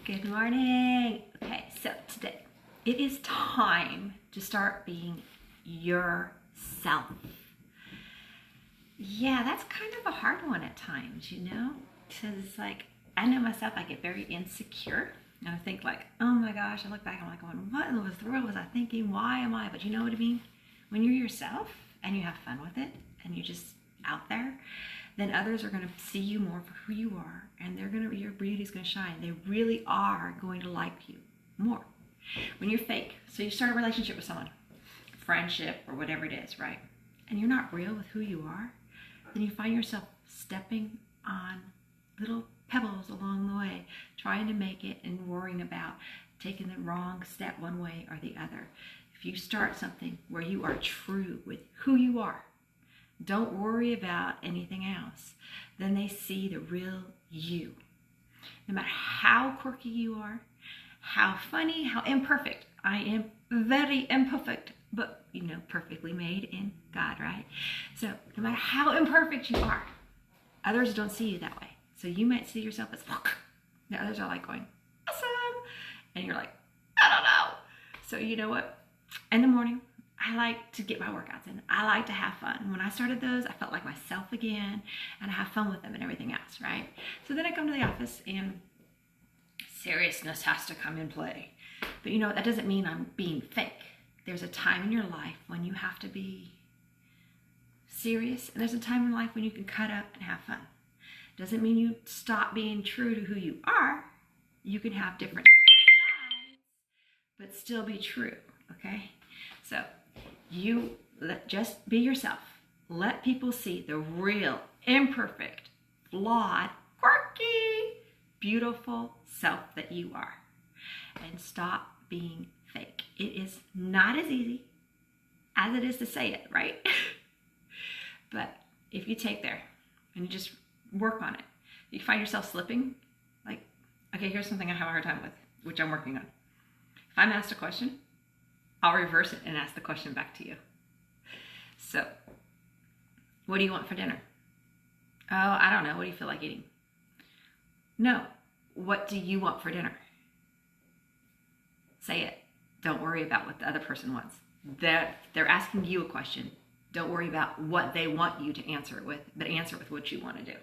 Good morning. Okay, so today it is time to start being yourself. Yeah, that's kind of a hard one at times, you know, because like I know myself, I get very insecure and I think like, oh my gosh, I look back, I'm like going, what in the world was I thinking? Why am I? But you know what I mean? When you're yourself and you have fun with it and you're just out there, then others are going to see you more for who you are, and your beauty's going to shine. They really are going to like you more. When you're fake, so you start a relationship with someone, friendship or whatever it is, right? And you're not real with who you are, then you find yourself stepping on little pebbles along the way, trying to make it and worrying about taking the wrong step one way or the other. If you start something where you are true with who you are, don't worry about anything else, then they see the real you. No matter how quirky you are, how funny, how imperfect. I am very imperfect, but you know, perfectly made in God, right? So no matter how imperfect you are, others don't see you that way. So you might see yourself as, the others are like going, awesome. And you're like, I don't know. So you know what? In the morning, I like to get my workouts in. I like to have fun. When I started those, I felt like myself again, and I have fun with them and everything else, right? So then I come to the office and seriousness has to come in play. But you know, that doesn't mean I'm being fake. There's a time in your life when you have to be serious, and there's a time in life when you can cut up and have fun. Doesn't mean you stop being true to who you are. You can have different sides, but still be true, okay? So just be yourself. Let people see the real, imperfect, flawed, quirky, beautiful self that you are. And stop being fake. It is not as easy as it is to say it, right? But if you take there and you just work on it, you find yourself slipping, like, okay, here's something I have a hard time with, which I'm working on. If I'm asked a question, I'll reverse it and ask the question back to you. So, what do you want for dinner? Oh, I don't know. What do you feel like eating? No. What do you want for dinner? Say it. Don't worry about what the other person wants. They're asking you a question. Don't worry about what they want you to answer it with, but answer it with what you want to do.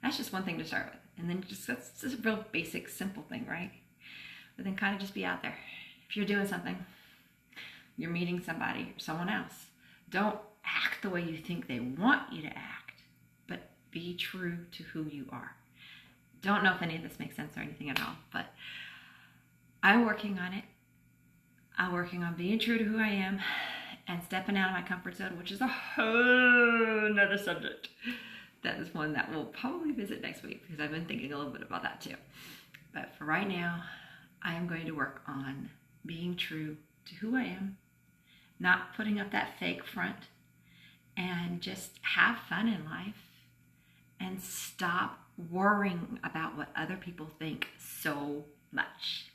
That's just one thing to start with. And then that's just a real basic, simple thing, right? But then kind of just be out there. If you're doing something, you're meeting somebody or someone else, don't act the way you think they want you to act, but be true to who you are. Don't know if any of this makes sense or anything at all, but I'm working on it. I'm working on being true to who I am and stepping out of my comfort zone, which is a whole nother subject. That is one that we'll probably visit next week because I've been thinking a little bit about that too. But for right now, I am going to work on being true to who I am, not putting up that fake front, and just have fun in life and stop worrying about what other people think so much.